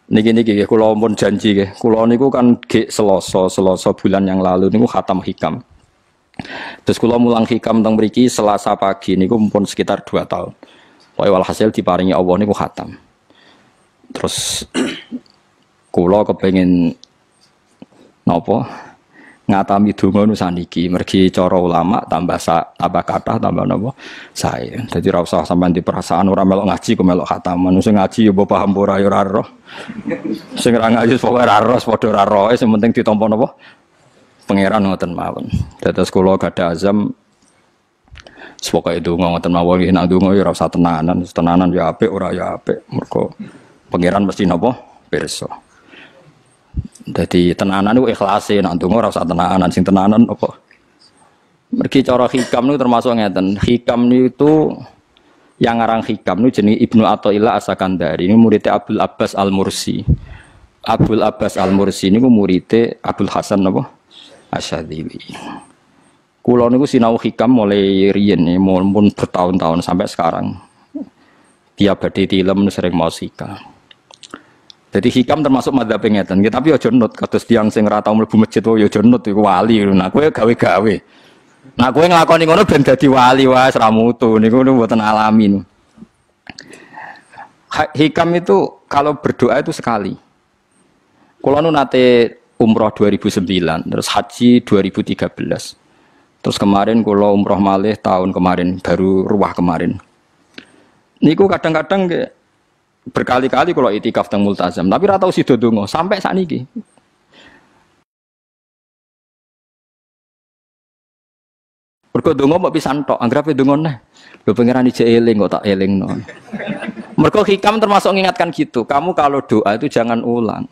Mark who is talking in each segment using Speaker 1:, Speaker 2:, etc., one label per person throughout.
Speaker 1: Niki kula pun janji nggih. Kula niku kan ge Selasa bulan yang lalu niku khatam hikam. Terus kula mulang hikam teng mriki Selasa pagi niku pun sekitar 2 tahun. Pokoke walhasil diparingi Allah niku khatam. Terus kula kepengin napa? Ngatami donga nu saniki mergi cara ulama tambah kathah tambah napa sae. Dadi ora usah sampean di perasaan ora melok ngaji ku melok khataman. Sing ngaji ya mbok paham ora ya ora roh. Sing ora ngaji pokoke ora roh padha ora roe sing penting ditampa napa pangeran ngoten mawon. Dados kula gadah azam pokoke donga ngoten mawon nek donga ya ora usah tenanan ya apik ora ya apik mergo pangeran mesti napa pirsa. Jadi tenanan itu ikhlase, nak ndonga ora usah tenanan, sing tenanan apa? Mergi cara hikam niku termasuk ngeten. Hikam niku yang ngarang hikam niku jenenge Ibnu Athaillah As-Sakandari. Ini muridnya Abdul Abbas Al-Mursi. Abdul Abbas Al-Mursi niku muridnya Abdul Hasan napa? Asyadzili. Kula niku sinau hikam mulai riyen mun bertahun-tahun sampai sekarang. Tiap badhe tilem sering maos hikam. Jadi hikam termasuk madzhab ngeten, tapi aja nut kados tiyang sing ora tau mlebu masjid yo aja nut iku wali. Nah kowe gawe-gawe. Nah kowe nglakoni ngono ben dadi wali wae ora mutu niku mboten alami. Hikam itu kalau berdoa itu sekali. Kula nu nate umroh 2009, terus haji 2013. Terus kemarin kula umroh malih tahun kemarin, baru ruwah kemarin. Niku kadang-kadang berkali-kali kalau itikaf teng multazam, tapi ora tau sida donga sampai sakniki. Mergo donga mbok pisan tok, anggere donga neh. Lho pangeran ijek eling kok tak elingno. Mergo hikam termasuk mengingatkan gitu. Kamu kalau doa itu jangan ulang.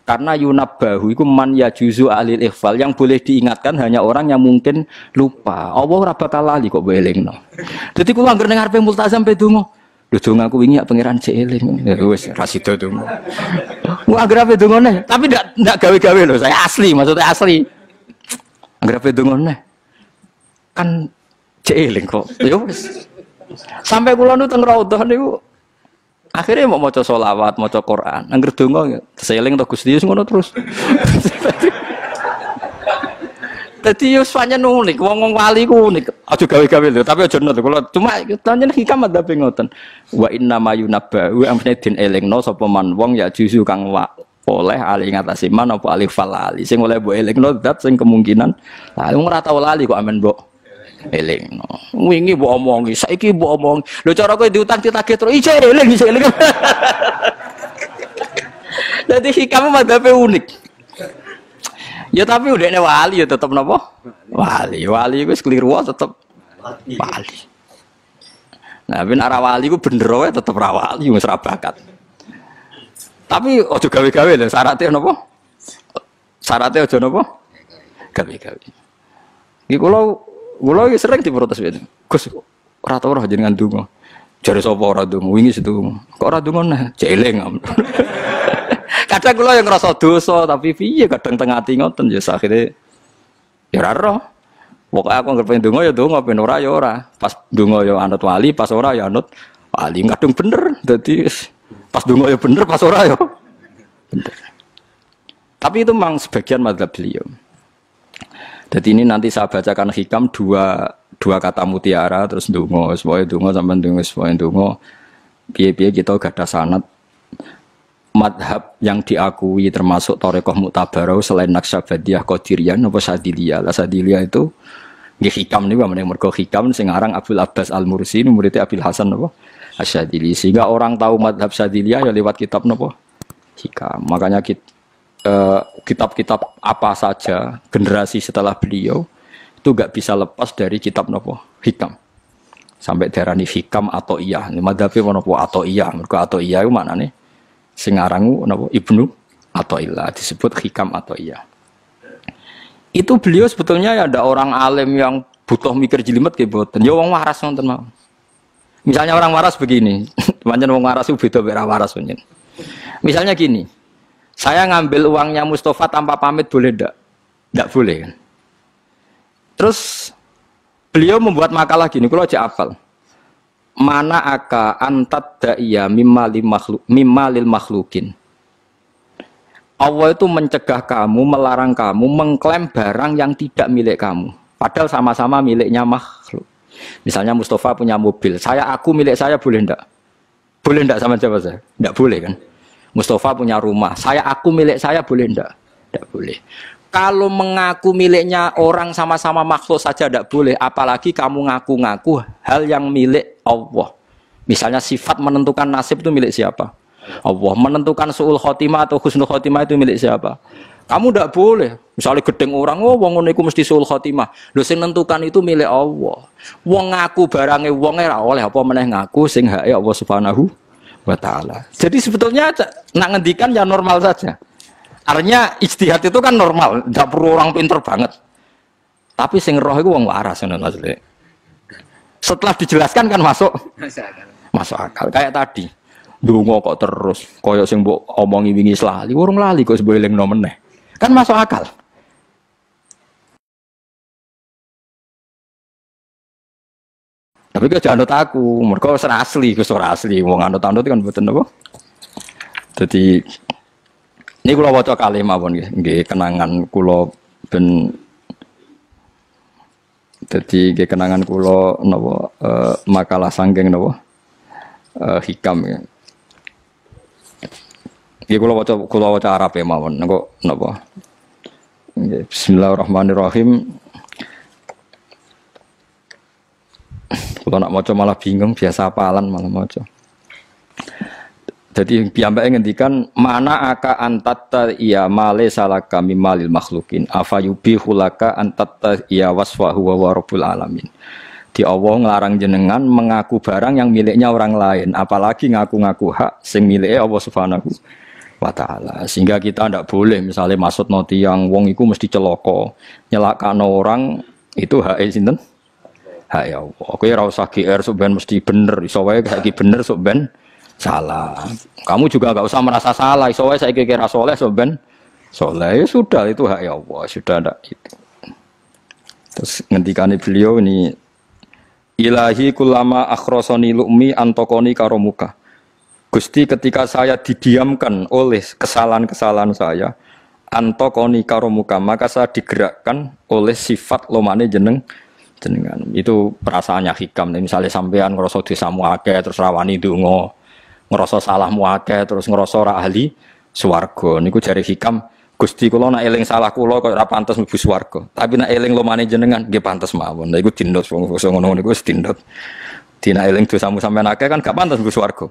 Speaker 1: Karena yunabbahu iku man yajuzu alil ikhfal, yang boleh diingatkan hanya orang yang mungkin lupa. Allah ora bakal lali kok mbok elingno. Dadi kula anggere ning ngarepe multazam pe donga. Lho donga aku wingi pangeran cek eling. Ya wis ra sida donga. Wah agrape dongane, tapi ndak gawe-gawe lho, saya asli, maksudnya asli. Agrape dongane. Kan cek eling kok. Ya wis. Sampai kula nu teng raudhah niku akhirnya mau maca selawat, maca Quran. Angger donga seling to Gusti ngono terus. Dadi yo pancen unik, wong wali ku unik. Aja gawe-gawe lho, tapi aja nut kula. Cuma pancen hikam adzab ngoten. Wa inna ma yunabba wa amne din elingno sapa man wong ya juzu kang oleh ali ngatasi man apa alif falali. Sing oleh mbok elingno zat sing kemungkinan lah wong ora tau lali kok amen mbok elingno. Wingi mbok omongi, saiki mbok omongi. Lho cara kowe diutang ditagih terus iso eling. Dadi hikam adzab unik. Ya tapi udah wali ya tetap napa? Wali wis keliru tetap wali. Nah, ben arah wali ku bener wae tetep ra wali wis ra bakat. Tapi aja gawe-gawe lho, syaratnya napa? Syaratnya aja napa? Gawe-gawe. Iki kula iki sering diprotes wit. Gus ora tau ora jenengan donga. Jare sapa ora donga? Wingi setu. Kok ora donga nah? Jeleng. Kadang kula yang ngerasa dosa tapi piye kadang tengah ati ngoten ya akhire ya ora roh. Pokoke aku anggere pengen donga ya donga, ben ora ya ora. Pas donga ya anut wali, pas ora ya anut wali. Kadung bener. Dadi pas donga ya bener, pas ora ya bener. Tapi itu memang sebagian mazhab beliau. Jadi ini nanti saya bacakan hikam dua kata mutiara terus donga, semuanya donga sampean donga, semuanya donga. Piye-piye kita gadah sanad madhab yang diakui termasuk Thariqah Mu'tabarah selain Naqsyabandiyah, Qadiriyah, apa Sadiliyah. Lah Sadiliyah itu nggih hikam niku meneh mergo hikam sing aran Abdul Abbas Al-Mursi ini muridnya Abil Hasan apa Asyadzili. Sehingga orang tahu madhab Sadiliyah ya lewat kitab napa hikam. Makanya kitab-kitab apa saja generasi setelah beliau itu enggak bisa lepas dari kitab napa hikam. Sampai darani hikam atau iya. Madhabe napa atau iya. Mergo atau iya iku maknane sing arangu napa Ibnu Athaillah disebut hikam atau iya. Itu beliau sebetulnya ya ada orang alim yang butuh mikir jelimet nggih mboten. Ya wong waras wonten mawon. Misalnya orang waras begini, pancen wong waras itu beda mek waras pancen. Misalnya gini. Saya ngambil uangnya Mustafa tanpa pamit boleh ndak? Ndak boleh kan. Terus beliau membuat makalah gini, kula aja hafal. Mana aka antat da'iya mimma lil makhlukin Allah itu mencegah kamu, melarang kamu mengklaim barang yang tidak milik kamu. Padahal sama-sama miliknya makhluk. Misalnya Mustafa punya mobil, aku milik saya boleh ndak? Boleh ndak sama siapa saya? Ndak boleh kan? Mustafa punya rumah, aku milik saya boleh ndak? Ndak boleh. Kalau mengaku miliknya orang sama-sama makhluk saja tidak boleh, apalagi kamu ngaku-ngaku hal yang milik Allah. Misalnya sifat menentukan nasib itu milik siapa? Allah. Menentukan su'ul khotimah atau husnul khotimah itu milik siapa? Kamu tidak boleh. Misalnya gedeng orang, wong ngono iku mesti su'ul khotimah. Lho sing nentukan itu milik Allah. Wong ngaku barange wong ora oleh apa meneh ngaku sing hake Allah Subhanahu wa taala. Jadi sebetulnya nak ngendikan ya normal saja. Artinya ijtihad itu kan normal, tidak perlu orang pinter banget. Tapi sing roh itu wong waras ngono maksudnya. Setelah dijelaskan kan masuk akal. Kayak tadi. Ndonga kok terus kaya sing mbok omongi wingi lali, urung lali kok sebab elingno meneh. Kan masuk akal. Tapi kok janut aku, mergo ora asli, ora asli. Wong anut-anut kan mboten apa. Dadi ini kula waca kalih mawon nggih kenangan kula ben dadi nggih kenangan kula napa makalah sanggeng napa hikam ya. Nggih kula waca Arabe mawon engko napa. Nggih bismillahirrahmanirrahim. Kula nak maca malah bingung, biasa apalan malah maca. Jadi piyambake ngendikan mana aka antatta iya male salaka mimalil makhlukin afayubihu laka antatta iya wasfahu wa rabbul alamin. Di Allah nglarang jenengan mengaku barang yang miliknya orang lain, apalagi ngaku-ngaku hak sing milike Allah Subhanahu wa taala. Sehingga kita ndak boleh misalnya maksudno tiyang wong iku mesti celaka, nyelakano orang itu hak sinten? Hak ya Allah. Kowe ora usah GR sok ben mesti bener, iso wae saiki bener sok ben salah. Kamu juga enggak usah merasa salah. Soalnya saya kira soleh, soben soleh ya sudah itu hak ya Allah, sudah ada itu. Terus ngendikane beliau ini ilahi kulama akhrosoni lu'mi antokoni karomuka. Gusti ketika saya didiamkan oleh kesalahan-kesalahan saya antokoni karomuka, maka saya digerakkan oleh sifat lomane jenengan. Itu perasaannya hikam. Misalnya sampean ngerasa dosamu akeh terus rawani donga, ngerasa salahmu akeh terus ngerasa ora ahli swarga. Niku jare hikam, Gusti kula nek eling salah kula kok ora pantes mlebu swarga. Tapi nek eling lomane jenengan nggih pantes mawon. Lha iku dindut wong ngono niku wis dindut. Dina eling dosamu sampean akeh kan gak pantes mlebu swarga.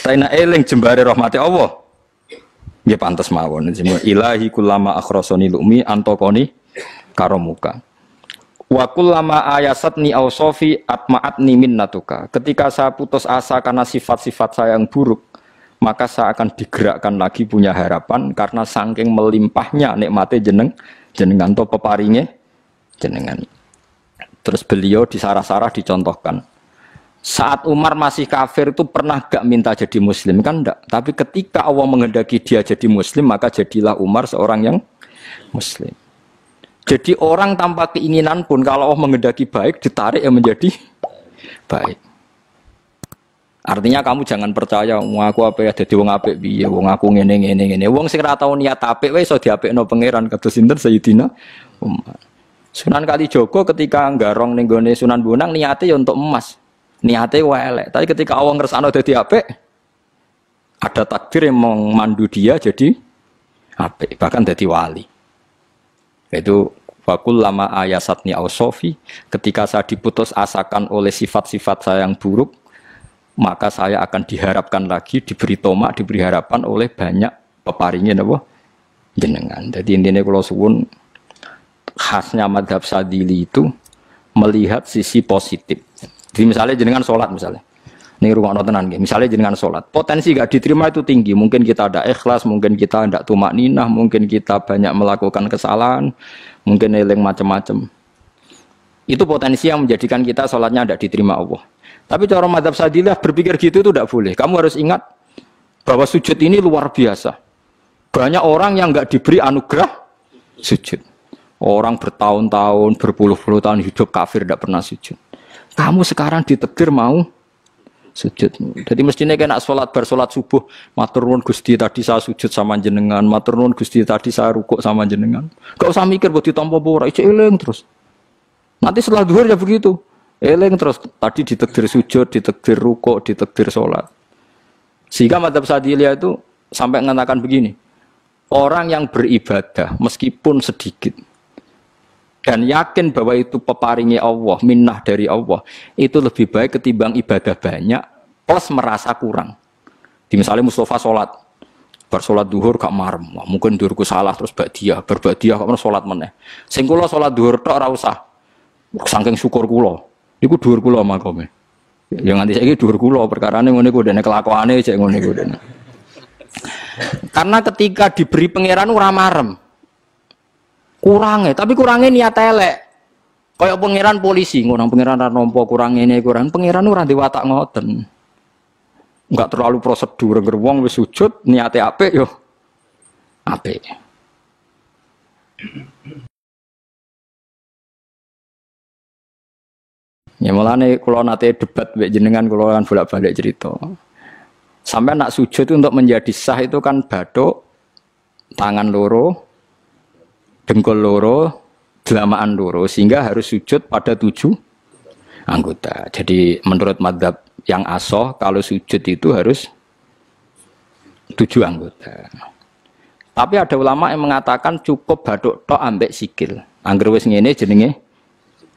Speaker 1: Tapi nek eling jembare rahmati Allah nggih pantes mawon. Ilahi kullama akhrasani lumi antaqani karomuka. Wa kullama ayasatni ausofi atma'atni minnatuka. Ketika saya putus asa karena sifat-sifat saya yang buruk, maka saya akan digerakkan lagi punya harapan karena saking melimpahnya nikmate jenengan to peparinge jenengan. Terus beliau disarah-sarah dicontohkan. Saat Umar masih kafir itu pernah gak minta jadi muslim kan enggak, tapi ketika Allah menghendaki dia jadi muslim maka jadilah Umar seorang yang muslim. Jadi orang tanpa keinginan pun kalau Allah menghendaki baik ditarik yang menjadi baik. Artinya kamu jangan percaya wong aku apa ya dadi wong apik piye, wong aku ngene. Wong sing ora tau niat apik wae iso diapikno pangeran kados sinten Sayyidina Umar. Sunan Kalijaga ketika nggarong ning gone Sunan Bonang niate ya untuk emas. Niate wae elek, tapi ketika Allah ngersakno dadi apik ada takdir yang memandu dia jadi apik, bahkan dadi wali. Itu fakul lama ayasatni ausofi, ketika saya diputus asakan oleh sifat-sifat saya yang buruk, maka saya akan diharapkan lagi, diberi tomak, diberi harapan oleh banyak peparingnya napa jenengan. Jadi intinya kalau suwun khasnya madhab Sadili itu melihat sisi positif. Jadi misalnya jenengan sholat misalnya, ini rumah tenan nggih. Misalnya jenengan sholat, potensi gak diterima itu tinggi. Mungkin kita ada ikhlas, mungkin kita tidak tumak ninah, mungkin kita banyak melakukan kesalahan, mungkin eling macam-macam. Itu potensi yang menjadikan kita sholatnya tidak diterima Allah. Tapi cara mazhab Sadilah berpikir gitu itu tidak boleh. Kamu harus ingat bahwa sujud ini luar biasa. Banyak orang yang nggak diberi anugerah sujud. Orang bertahun-tahun, berpuluh-puluh tahun hidup kafir tidak pernah sujud. Kamu sekarang ditakdir mau sujud. Jadi mestinya kena sholat bersolat subuh, matur nuwun Gusti tadi saya sujud sama jenengan, matur nuwun Gusti tadi saya rukuk sama jenengan. Gak usah mikir buat ditampa ora, ijek eling terus. Nanti setelah duhur ya begitu. Eling terus tadi ditakdir sujud, ditakdir rukuk, ditakdir sholat. Sehingga madzhab Syadziliyah itu sampai mengatakan begini. Orang yang beribadah meskipun sedikit dan yakin bahwa itu peparingi Allah, minnah dari Allah, itu lebih baik ketimbang ibadah banyak plus merasa kurang. Di misalnya Mustafa sholat, bersolat duhur gak marem, mungkin duhurku salah terus berbadiah kok sholat meneh. Sing kula sholat duhur tok ora usah. Saking syukur kula, iku duhur kula makome. Ya nganti saiki duhur kula perkarane ngene iku dene kelakuane cek ngene iku dene. Karena ketika diberi pangeran ora marem. Kurangnya, tapi kurangnya niat elek. Kayak pangeran polisi, ngurang pangeran ra nampa kurang ini kurang. Pangeran ora diwatak ngoten. Enggak terlalu prosedur gerwong wis sujud niate apik yo apik. Ya mulane kula nate debat mbek jenengan kula kan bolak-balik cerita. Sampai nak sujud itu untuk menjadi sah itu kan bathuk tangan loro dengkul loro, delamaan loro, sehingga harus sujud pada 7 anggota. Jadi menurut madzhab yang asoh, kalau sujud itu harus 7 anggota. Tapi ada ulama yang mengatakan cukup bathuk tok ambek sikil. Angger wis ngene jenenge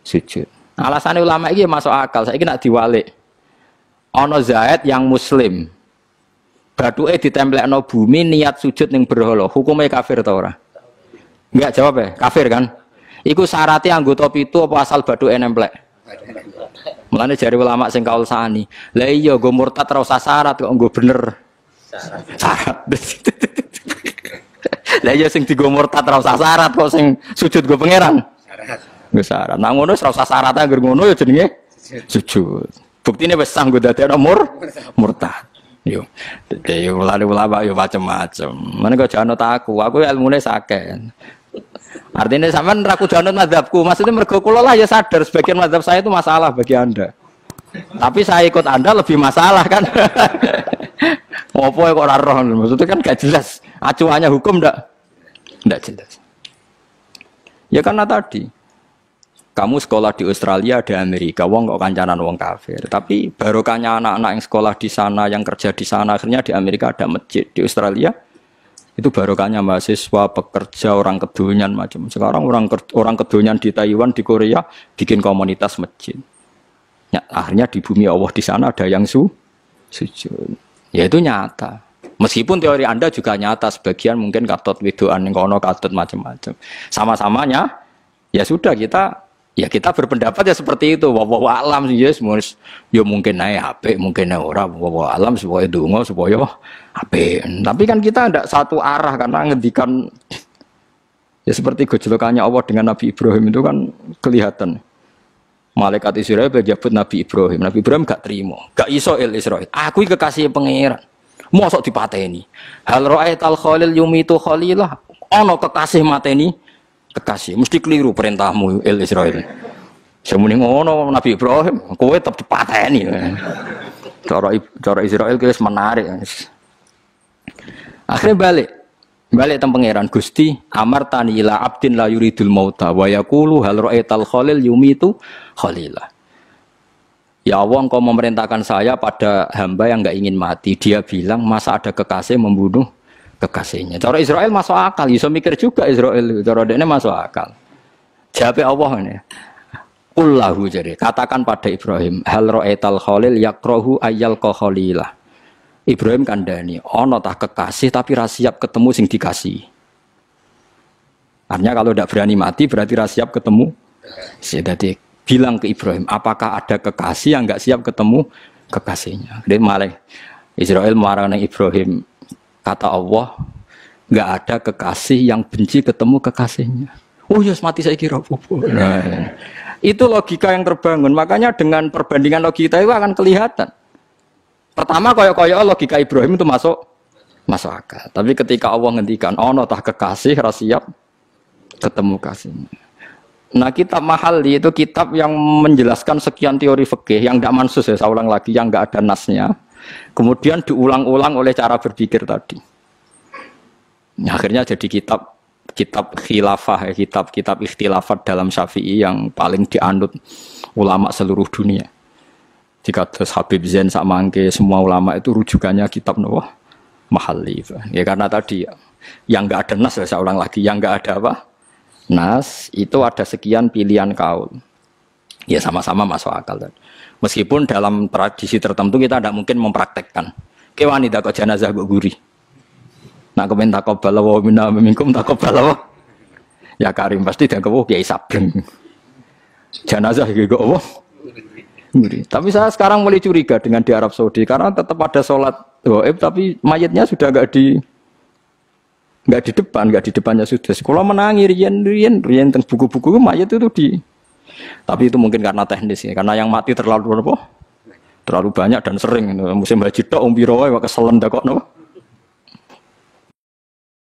Speaker 1: sujud. Alasannya ulama iki masuk akal. Saiki nek diwalik. Ana Zaid yang muslim. Bathuke ditemplekno bumi niat sujud ning berhala. Hukume kafir ta ora? Enggak jawab ya, kafir kan? Iku syaratnya anggota pitu apa asal bathuke nemplek? Mulane jari ulama sing kaul sani. Lah iya nggo murtad ora usah syarat kok nggo bener. Syarat. Lah iya sing digo murtad ora usah syarat kok sing sujud nggo pangeran. Syarat. Nggo syarat. Nah ngono ora usah syarat anggere ngono ya jenenge sujud. Buktine wis sah nggo dadekno murtad. Yo. Dadi ulama yo macam-macam. Mane kok jangan aku ilmune sakit. Artinya sampean ra kudu anut mazhabku. Maksudnya mergo kula lah ya sadar sebagian mazhab saya itu masalah bagi Anda. Tapi saya ikut Anda lebih masalah kan. Apa kok ora roh? Maksudnya kan gak jelas. Acuannya hukum ndak jelas. Ya karena tadi kamu sekolah di Australia, di Amerika, wong kok kancanan wong kafir. Tapi barokahnya anak-anak yang sekolah di sana, yang kerja di sana, akhirnya di Amerika ada masjid. Di Australia itu barokahnya mahasiswa, pekerja, orang kedonyan macam. Sekarang orang kedonyan di Taiwan, di Korea bikin komunitas masjid. Ya, akhirnya di bumi Allah di sana ada yang sujud. Ya itu nyata. Meskipun teori Anda juga nyata, sebagian mungkin katut widoan kono katut macam-macam. Sama-samanya ya sudah kita berpendapat ya seperti itu. Wallahu a'lam yes, ya mungkin naik HP, mungkin naik ora. Wallahu a'lam supaya donga supaya HP. Tapi kan kita tidak satu arah karena ngendikan ya seperti gejolokannya Allah dengan Nabi Ibrahim itu kan kelihatan. Malaikat Israel berjabut Nabi Ibrahim. Nabi Ibrahim gak terima, gak iso Israel. Aku kekasih pangeran. Mosok dipateni. Hal ra'aital khalil yumitu khalilah. Ono kekasih mateni kekasih. Mesti keliru perintahmu Israel. Semuni ngono Nabi Ibrahim, kowe tetep dipateni. Cara Israel wis menarik. Akhirnya balik teng pangeran Gusti amartani ila abdin la yuridul mauta wa yaqulu hal ra'aital khalil yumitu khalilah. Ya Allah, engkau memerintahkan saya pada hamba yang enggak ingin mati. Dia bilang, masa ada kekasih membunuh kekasihnya. Cara Israel masuk akal, bisa mikir juga Israel. Cara dia masuk akal. Jawab Allah ini. Qullahu jadi, katakan pada Ibrahim, hal ra'aital khalil yakrahu ayyal khalilah. Ibrahim kandhani, ana tah kekasih tapi ra siap ketemu sing dikasih. Artinya kalau tidak berani mati berarti ra siap ketemu. Jadi bilang ke Ibrahim, apakah ada kekasih yang enggak siap ketemu kekasihnya? Dia malah Israel marah Ibrahim, kata Allah, enggak ada kekasih yang benci ketemu kekasihnya. Oh ya, mati saya kira. Nah, itu logika yang terbangun. Makanya dengan perbandingan logika itu akan kelihatan. Pertama koyok-koyok logika Ibrahim itu masuk akal. Tapi ketika Allah ngendikan, ono tah kekasih ra siap ketemu kasihnya. Nah, kitab Mahalli itu kitab yang menjelaskan sekian teori fikih yang tidak mansus ya, saya ulang lagi, yang nggak ada nasnya. Kemudian diulang-ulang oleh cara berpikir tadi. Nah, akhirnya jadi kitab khilafah, ya, kitab ikhtilafat dalam Syafi'i yang paling dianut ulama seluruh dunia. Jika terus Habib Zain Sakmangke, semua ulama itu rujukannya kitab Mahalli. Ya karena tadi yang nggak ada nas, saya ulang lagi, yang nggak ada apa? Nas itu ada sekian pilihan kaul. Ya sama-sama masuk akal. Meskipun dalam tradisi tertentu kita tidak mungkin mempraktekkan. Ke wanita kok jenazah kok guri. Nak komen takobal wa minna minkum takobal. Ya Karim pasti dia kok Kiai Sabreng. Jenazah kok apa? Guri. Tapi saya sekarang mulai curiga dengan di Arab Saudi karena tetap ada sholat gaib tapi mayatnya sudah enggak di depannya sudah. Sekolah menangi rian tentang buku-buku mayat itu di. Tapi itu mungkin karena teknis ya, karena yang mati terlalu banyak dan sering. Musim haji tok umpiro wae keselen dak kok napa.